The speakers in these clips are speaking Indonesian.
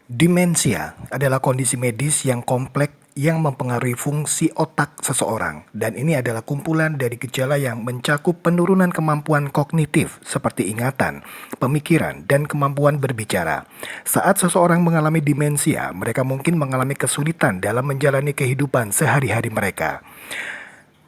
Demensia adalah kondisi medis yang kompleks yang mempengaruhi fungsi otak seseorang, dan ini adalah kumpulan dari gejala yang mencakup penurunan kemampuan kognitif seperti ingatan, pemikiran, dan kemampuan berbicara. Saat seseorang mengalami demensia, mereka mungkin mengalami kesulitan dalam menjalani kehidupan sehari-hari mereka.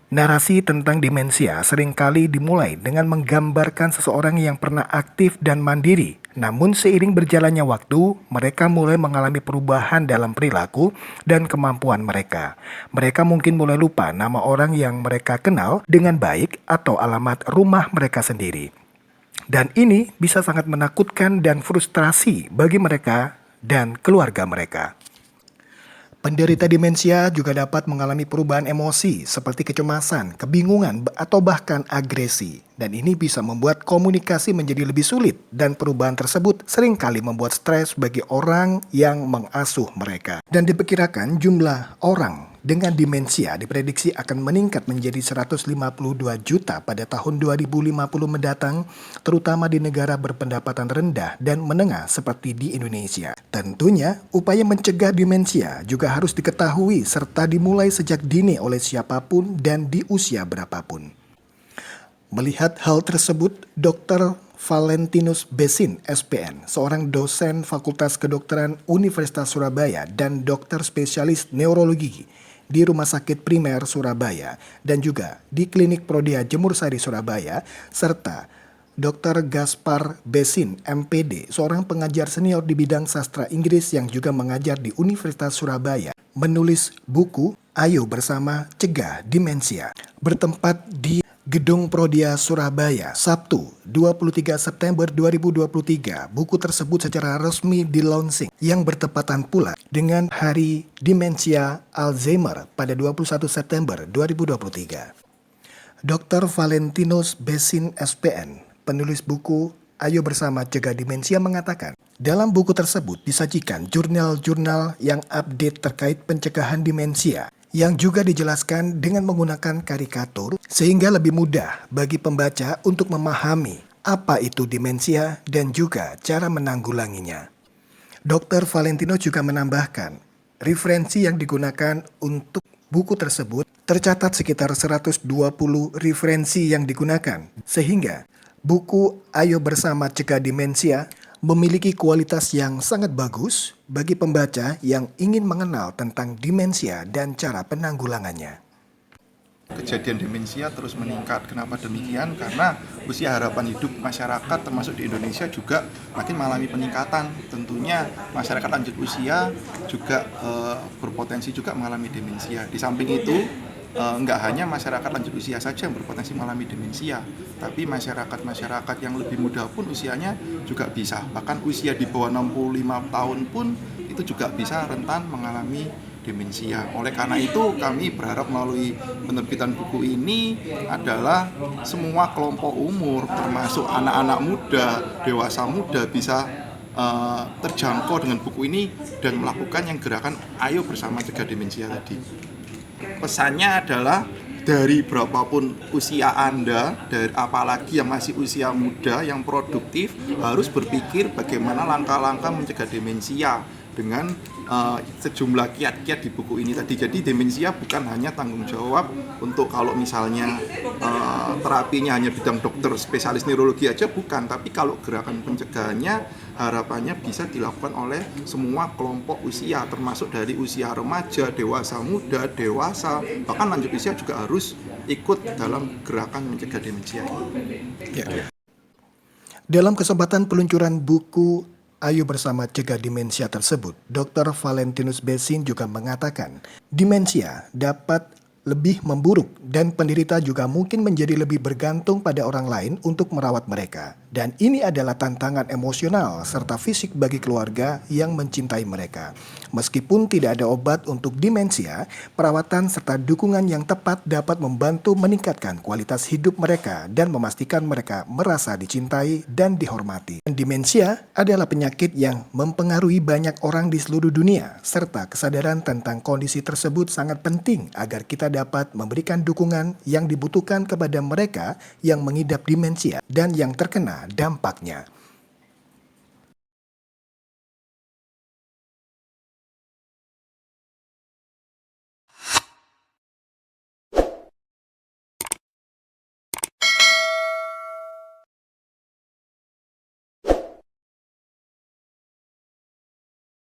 Narasi tentang demensia seringkali dimulai dengan menggambarkan seseorang yang pernah aktif dan mandiri. Namun seiring berjalannya waktu, mereka mulai mengalami perubahan dalam perilaku dan kemampuan mereka. Mereka mungkin mulai lupa nama orang yang mereka kenal dengan baik atau alamat rumah mereka sendiri. Dan ini bisa sangat menakutkan dan frustrasi bagi mereka dan keluarga mereka. Penderita demensia juga dapat mengalami perubahan emosi seperti kecemasan, kebingungan, atau bahkan agresi. Dan ini bisa membuat komunikasi menjadi lebih sulit dan perubahan tersebut seringkali membuat stres bagi orang yang mengasuh mereka. Dan diperkirakan jumlah orang dengan demensia diprediksi akan meningkat menjadi 152 juta pada tahun 2050 mendatang, terutama di negara berpendapatan rendah dan menengah seperti di Indonesia. Tentunya, upaya mencegah demensia juga harus diketahui serta dimulai sejak dini oleh siapapun dan di usia berapapun. Melihat hal tersebut, Dr. Valentinus Besin, SPN, seorang dosen Fakultas Kedokteran Universitas Surabaya dan dokter spesialis neurologi di Rumah Sakit Primer Surabaya dan juga di Klinik Prodea Jemur Sari Surabaya, serta Dr. Gaspar Besin, MPD, seorang pengajar senior di bidang sastra Inggris yang juga mengajar di Universitas Surabaya, menulis buku Ayo Bersama Cegah Demensia, bertempat di Gedung Prodea Surabaya, Sabtu 23 September 2023. Buku tersebut secara resmi di-launching yang bertepatan pula dengan Hari Demensia Alzheimer pada 21 September 2023. Dr. Valentinus Besin, SPN, penulis buku Ayo Bersama Cegah Demensia, mengatakan, dalam buku tersebut disajikan jurnal-jurnal yang update terkait pencegahan demensia, yang juga dijelaskan dengan menggunakan karikatur sehingga lebih mudah bagi pembaca untuk memahami apa itu demensia dan juga cara menanggulanginya. Dr. Valentino juga menambahkan, referensi yang digunakan untuk buku tersebut tercatat sekitar 120 referensi yang digunakan, sehingga buku Ayo Bersama Cegah Demensia memiliki kualitas yang sangat bagus bagi pembaca yang ingin mengenal tentang demensia dan cara penanggulangannya. Kejadian demensia terus meningkat. Kenapa demikian? Karena usia harapan hidup masyarakat termasuk di Indonesia juga makin mengalami peningkatan. Tentunya masyarakat lanjut usia juga berpotensi juga mengalami demensia. Di samping itu, nggak hanya masyarakat lanjut usia saja yang berpotensi mengalami demensia, tapi masyarakat yang lebih muda pun usianya juga bisa. Bahkan usia di bawah 65 tahun pun itu juga bisa rentan mengalami demensia. Oleh karena itu kami berharap melalui penerbitan buku ini adalah semua kelompok umur termasuk anak-anak muda, dewasa muda bisa terjangkau dengan buku ini dan melakukan yang gerakan Ayo Bersama Cegah Demensia tadi. Pesannya adalah dari berapapun usia Anda, dari apalagi yang masih usia muda, yang produktif, harus berpikir bagaimana langkah-langkah mencegah demensia dengan sejumlah kiat-kiat di buku ini tadi. Jadi demensia bukan hanya tanggung jawab untuk kalau misalnya terapinya hanya bidang dokter spesialis neurologi aja, bukan. Tapi kalau gerakan pencegahannya harapannya bisa dilakukan oleh semua kelompok usia, termasuk dari usia remaja, dewasa muda, dewasa, bahkan lanjut usia juga harus ikut dalam gerakan mencegah demensia ini. Ya. Dalam kesempatan peluncuran buku Ayo Bersama Cegah Demensia tersebut, Dr. Valentinus Besin juga mengatakan, demensia dapat lebih memburuk dan penderita juga mungkin menjadi lebih bergantung pada orang lain untuk merawat mereka. Dan ini adalah tantangan emosional serta fisik bagi keluarga yang mencintai mereka. Meskipun tidak ada obat untuk demensia, perawatan serta dukungan yang tepat dapat membantu meningkatkan kualitas hidup mereka dan memastikan mereka merasa dicintai dan dihormati. Demensia adalah penyakit yang mempengaruhi banyak orang di seluruh dunia, serta kesadaran tentang kondisi tersebut sangat penting agar kita dapat memberikan dukungan yang dibutuhkan kepada mereka yang mengidap demensia dan yang terkena dampaknya.